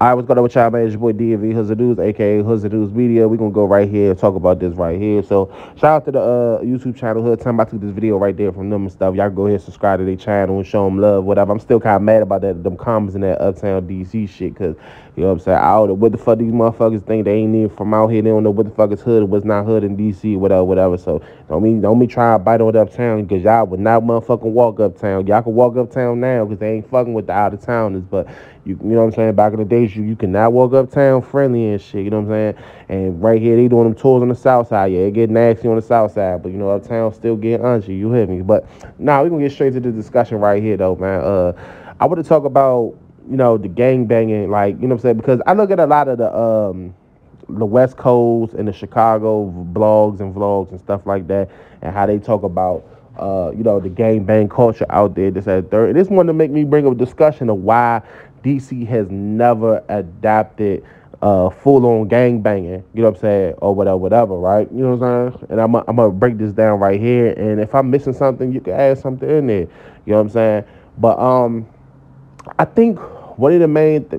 All right, what's going on with y'all, man? It's your boy DMV Huzza News, aka Huzza News Media. We're gonna go right here and talk about this right here. So shout out to the YouTube channel Hood Time. I took this video right there from them and stuff. Y'all can go ahead and subscribe to their channel and show them love, whatever. I'm still kind of mad about them comments in that Uptown DC shit, cause you know what I'm saying. I don't know what the fuck these motherfuckers think. They ain't even from out here. They don't know what the fuck is hood or what's not hood in DC, whatever, whatever. So don't me try to bite on Uptown, because y'all would not motherfucking walk Uptown. Y'all can walk Uptown now because they ain't fucking with the out of towners, but you know what I'm saying? Back in the days, you cannot walk uptown friendly and shit, you know what I'm saying? And right here, they doing them tours on the south side. Yeah, it get nasty on the south side, but you know, uptown still get unchy, you hear me? But nah, we gonna get straight to the discussion right here though, man. I want to talk about, you know, the gang banging, like, you know what I'm saying? Because I look at a lot of the West Coast and the Chicago blogs and vlogs and stuff like that, and how they talk about you know, the gang bang culture out there, this and third. This wanted to make me bring up a discussion of why DC has never adapted full-on gang banging, you know what I'm saying, or whatever, right? You know what I'm saying? And I'm gonna break this down right here, and if I'm missing something, you can add something in there, you know what I'm saying? But I think one of the main,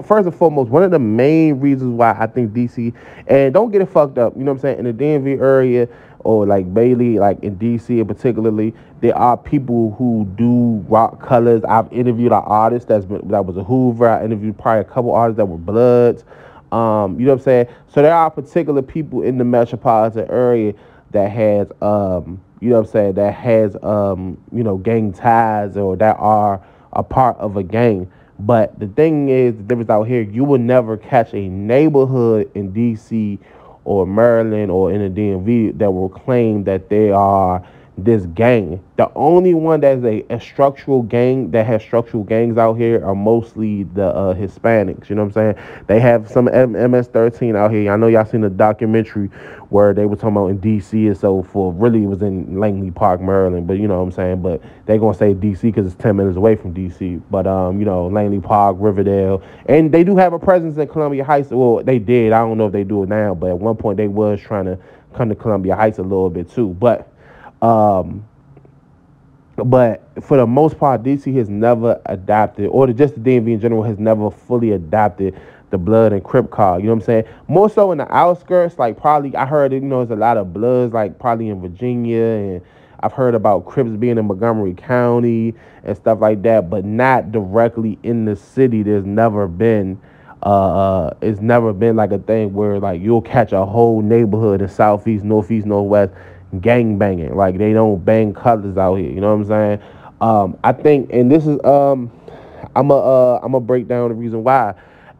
first and foremost, one of the main reasons why I think DC, and don't get it fucked up, you know what I'm saying, in the DMV area, or like Bailey, like in DC in particularly, there are people who do rock colors. I've interviewed an artist that was a Hoover. I interviewed probably a couple artists that were Bloods. You know what I'm saying? So there are particular people in the metropolitan area that has, you know what I'm saying, that has, you know, gang ties, or that are a part of a gang. But the thing is, the difference out here, you will never catch a neighborhood in DC or Maryland or in the DMV that will claim that they are this gang. The only one that's a structural gang, that has structural gangs out here, are mostly the Hispanics. You know what I'm saying? They have some MS-13 out here. I know y'all seen the documentary where they were talking about in DC and so forth. Really, it was in Langley Park, Maryland, but you know what I'm saying? But they're going to say DC because it's 10 minutes away from DC. But, you know, Langley Park, Riverdale. And they do have a presence in Columbia Heights. Well, they did. I don't know if they do it now, but at one point they was trying to come to Columbia Heights a little bit too. But for the most part, DC has never adapted, or just the DMV in general has never fully adapted the Blood and Crip card. You know what I'm saying? More so in the outskirts, like probably I heard, you know, there's a lot of Bloods, like probably in Virginia, and I've heard about Crips being in Montgomery County and stuff like that, but not directly in the city. There's never been it's never been like a thing where like you'll catch a whole neighborhood in Southeast, Northeast, Northwest gang banging. Like they don't bang colors out here. You know what I'm saying? I think, and this is I'm a break down the reason why.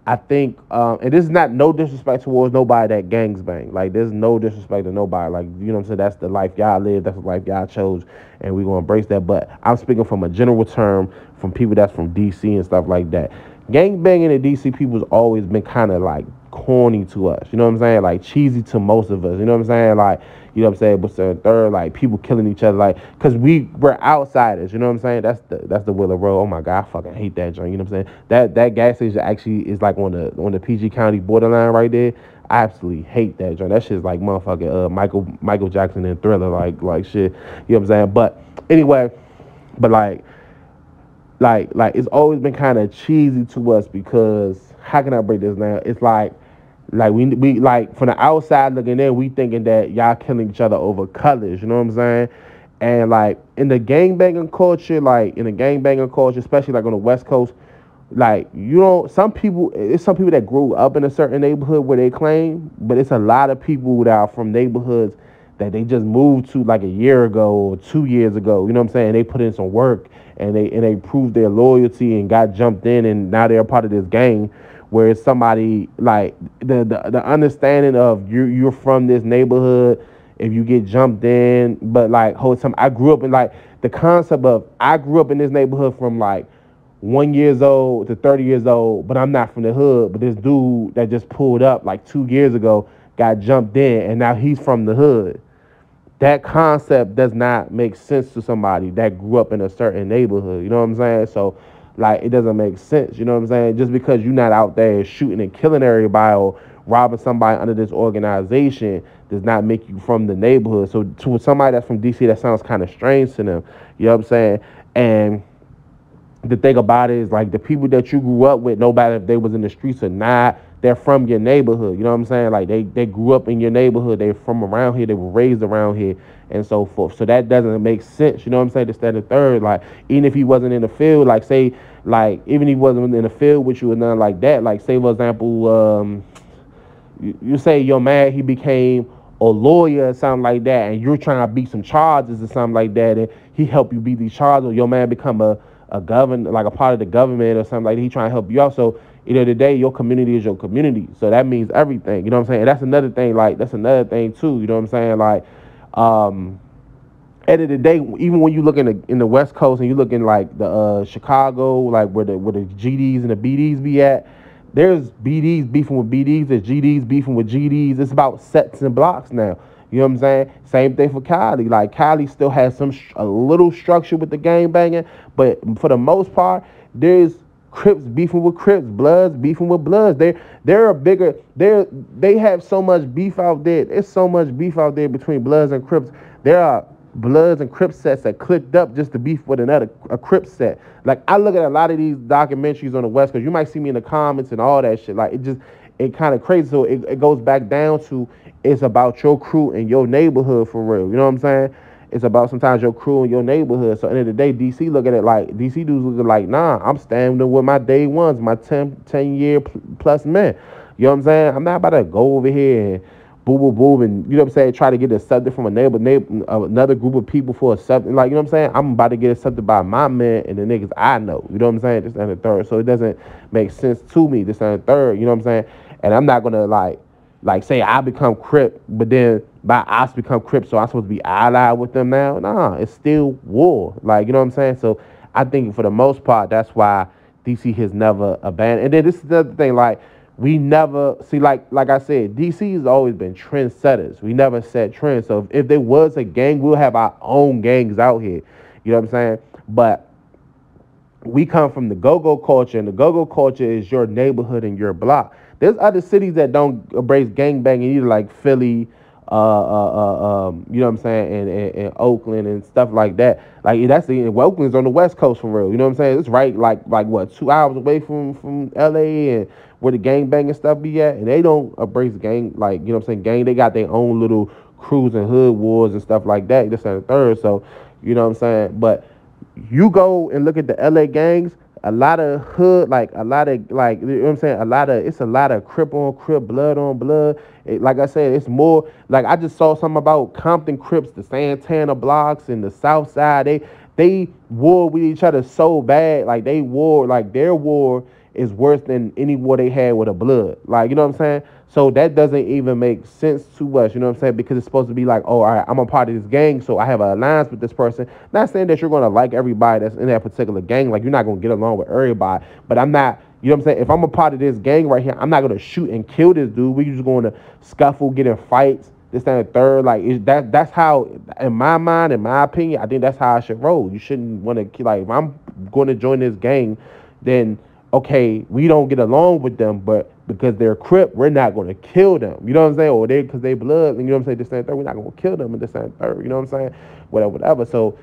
I think, and this is not no disrespect towards nobody that gangs bang. Like there's no disrespect to nobody. Like, you know what I'm saying? That's the life y'all live. That's the life y'all chose, and we're gonna embrace that. But I'm speaking from a general term, from people that's from DC and stuff like that. Gang banging in DC people's always been kind of like corny to us. You know what I'm saying? Like cheesy to most of us. You know what I'm saying? Like, you know what I'm saying? But the third, like people killing each other, like, cause we're outsiders. You know what I'm saying? That's the Willow Road. Oh my God, I fucking hate that joint. You know what I'm saying? That gas station actually is like on the PG County borderline right there. I absolutely hate that joint. That shit's like motherfucking Michael Jackson and Thriller, like shit. You know what I'm saying? But anyway, but like it's always been kind of cheesy to us, because how can I break this down? It's like we like from the outside looking in, we thinking that y'all killing each other over colors, you know what I'm saying? And like in the gangbanging culture, especially like on the West Coast, like, you know, some people that grew up in a certain neighborhood where they claim, but it's a lot of people that are from neighborhoods that they just moved to like a year ago or 2 years ago. You know what I'm saying? They put in some work, and they proved their loyalty and got jumped in, and now they're a part of this gang. Where it's somebody like the understanding of you're from this neighborhood, if you get jumped in, but like whole time I grew up in, like, the concept of I grew up in this neighborhood from like 1 years old to 30 years old, but I'm not from the hood. But this dude that just pulled up like 2 years ago got jumped in, and now he's from the hood. That concept does not make sense to somebody that grew up in a certain neighborhood. You know what I'm saying? So, like, it doesn't make sense. You know what I'm saying? Just because you're not out there shooting and killing everybody or robbing somebody under this organization does not make you from the neighborhood. So to somebody that's from DC, that sounds kind of strange to them. You know what I'm saying? And the thing about it is like the people that you grew up with, no matter if they was in the streets or not, they're from your neighborhood. You know what I'm saying? Like they grew up in your neighborhood. They're from around here. They were raised around here and so forth. So that doesn't make sense. You know what I'm saying? This, that, and the third. Like even if he wasn't in the field, like say, like even if he wasn't in the field with you or nothing like that. Like say for example, you say your man he became a lawyer or something like that, and you're trying to beat some charges or something like that, and he helped you beat these charges, or your man become a governor, like a part of the government or something like that. He trying to help you out. So at the end of the day, your community is your community. So that means everything. You know what I'm saying? And that's another thing. Like that's another thing too. You know what I'm saying? Like, end of the day, even when you look in the West Coast and you look in like the Chicago, like where the GDs and the BDs be at, there's BDs beefing with BDs, there's GDs beefing with GDs. It's about sets and blocks now. You know what I'm saying? Same thing for Cali. Like Cali still has a little structure with the gang banging, but for the most part, there's Crips beefing with Crips, Bloods beefing with Bloods. They have so much beef out there. There's so much beef out there between Bloods and Crips. There are Bloods and Crips sets that clicked up just to beef with a Crip set. Like I look at a lot of these documentaries on the West Coast. You might see me in the comments and all that shit. Like it kind of crazy. So it goes back down to it's about your crew and your neighborhood for real. You know what I'm saying? It's about sometimes your crew and your neighborhood. So at the end of the day, DC look at it like, DC dudes looking like, nah, I'm standing with my day ones, my 10 year plus men. You know what I'm saying? I'm not about to go over here and boo and, you know what I'm saying, try to get accepted from another group of people for accepting. Like, you know what I'm saying? I'm about to get accepted by my men and the niggas I know. You know what I'm saying? This and the third. So it doesn't make sense to me, this and the third. You know what I'm saying? And I'm not going to like say I become Crip, but then by us become Crip, so I'm supposed to be allied with them now? Nah, it's still war. Like, you know what I'm saying? So I think for the most part, that's why DC has never abandoned. And then this is the other thing, like, we never see, like I said, DC has always been trendsetters. We never set trends. So if there was a gang, we'll have our own gangs out here. You know what I'm saying? But we come from the go-go culture, and the go-go culture is your neighborhood and your block. There's other cities that don't embrace gangbanging either, like Philly, you know what I'm saying, and Oakland and stuff like that. Like that's Oakland's on the West Coast for real. You know what I'm saying? It's right like what 2 hours away from LA and where the gangbanging stuff be at, and they don't embrace gang, like, you know what I'm saying, gang. They got their own little crews and hood wars and stuff like that. This and the third. So you know what I'm saying, but you go and look at the LA gangs. A lot of hood, like a lot of, like, you know what I'm saying? It's a lot of Crip on Crip, blood on blood. Like I said, it's more, like I just saw something about Compton Crips, the Santana blocks and the South Side. They war with each other so bad. Like their war is worse than any war they had with a blood. Like, you know what I'm saying? So that doesn't even make sense to us, you know what I'm saying? Because it's supposed to be like, oh, all right, I'm a part of this gang, so I have an alliance with this person. Not saying that you're going to like everybody that's in that particular gang. Like, you're not going to get along with everybody. But I'm not, you know what I'm saying? If I'm a part of this gang right here, I'm not going to shoot and kill this dude. We're just going to scuffle, get in fights, this, that, and the third. Like, that's how, in my mind, in my opinion, I think that's how I should roll. You shouldn't want to, like, if I'm going to join this gang, then okay, we don't get along with them, but because they're Crip, we're not going to kill them. You know what I'm saying? Or because they blood, and you know what I'm saying? This and third, we're not going to kill them in this and third. You know what I'm saying? Whatever. So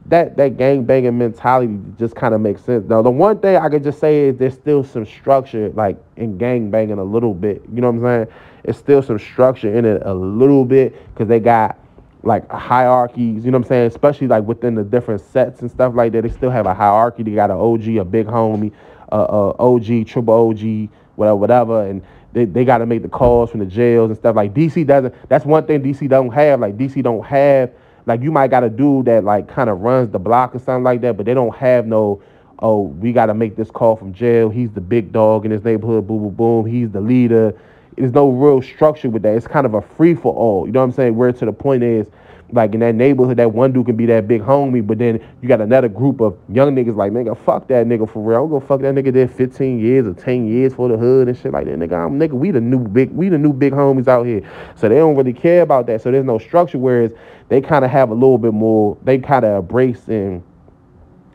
that gang banging mentality just kind of makes sense. Now, the one thing I could just say is there's still some structure, like in gang banging a little bit. You know what I'm saying? It's still some structure in it a little bit because they got like hierarchies, you know what I'm saying? Especially like within the different sets and stuff like that. They still have a hierarchy. They got an OG, a big homie, OG, triple OG, whatever, and they got to make the calls from the jails and stuff. Like DC doesn't. That's one thing DC don't have. Like DC don't have. Like you might got a dude that like kind of runs the block or something like that, but they don't have no. Oh, we got to make this call from jail. He's the big dog in his neighborhood. Boom, boom, boom. He's the leader. There's no real structure with that. It's kind of a free for all. You know what I'm saying? Where to the point is, like in that neighborhood, that one dude can be that big homie, but then you got another group of young niggas like, nigga, fuck that nigga for real. I'm gonna fuck that nigga did 15 years or 10 years for the hood and shit like that. Nigga, we the new big homies out here. So they don't really care about that. So there's no structure, whereas they kind of have a little bit more, they kind of embrace, and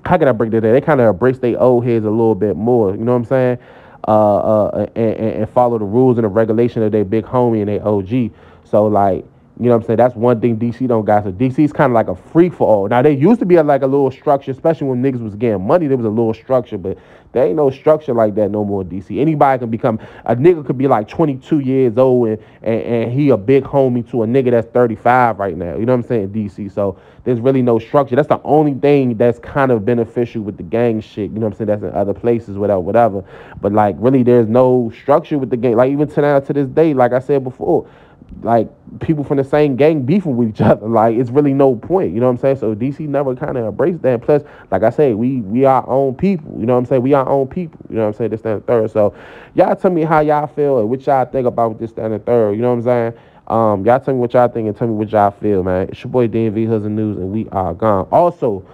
how can I break that down? They kind of embrace their old heads a little bit more. You know what I'm saying? And follow the rules and the regulation of their big homie and their OG. So like, You know what I'm saying? That's one thing DC don't got. So DC's kind of like a free for all. Now, they used to be like a little structure, especially when niggas was getting money. There was a little structure, but there ain't no structure like that no more, DC. Anybody can become, a nigga could be like 22 years old and he a big homie to a nigga that's 35 right now. You know what I'm saying, DC? So there's really no structure. That's the only thing that's kind of beneficial with the gang shit. You know what I'm saying? That's in other places, whatever. But like, really, there's no structure with the gang. Like, even to this day, like I said before, like, people from the same gang beefing with each other. Like, it's really no point. You know what I'm saying? So DC never kind of embraced that. Plus, like I say, we our own people. You know what I'm saying? We our own people. You know what I'm saying? This, that, and third. So y'all tell me how y'all feel and what y'all think about this, that, and third. You know what I'm saying? Y'all tell me what y'all think and tell me what y'all feel, man. It's your boy DMV Hoods and News, and we are gone. Also,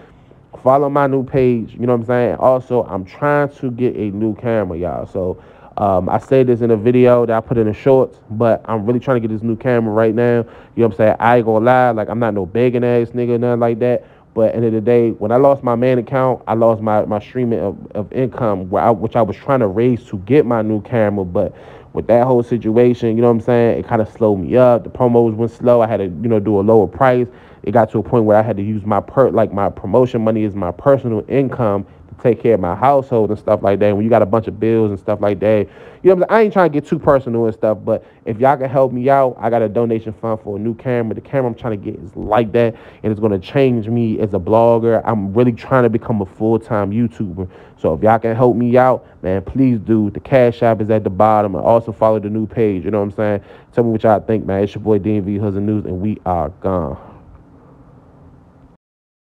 follow my new page. You know what I'm saying? Also, I'm trying to get a new camera, y'all. So I said this in a video that I put in the shorts, but I'm really trying to get this new camera right now. You know what I'm saying? I ain't gonna lie, like, I'm not no begging ass nigga, nothing like that. But at the end of the day, when I lost my main account, I lost my streaming of income, which I was trying to raise to get my new camera. But with that whole situation, you know what I'm saying, it kind of slowed me up. The promos went slow. I had to, you know, do a lower price. It got to a point where I had to use my my promotion money is my personal income to take care of my household and stuff like that. And when you got a bunch of bills and stuff like that, you know what I'm saying? I ain't trying to get too personal and stuff, but if y'all can help me out, I got a donation fund for a new camera. The camera I'm trying to get is like that, and it's going to change me as a blogger. I'm really trying to become a full-time YouTuber. So if y'all can help me out, man, please do. The Cash App is at the bottom. And also follow the new page. You know what I'm saying? Tell me what y'all think, man. It's your boy DMV Hoods and News, and we are gone.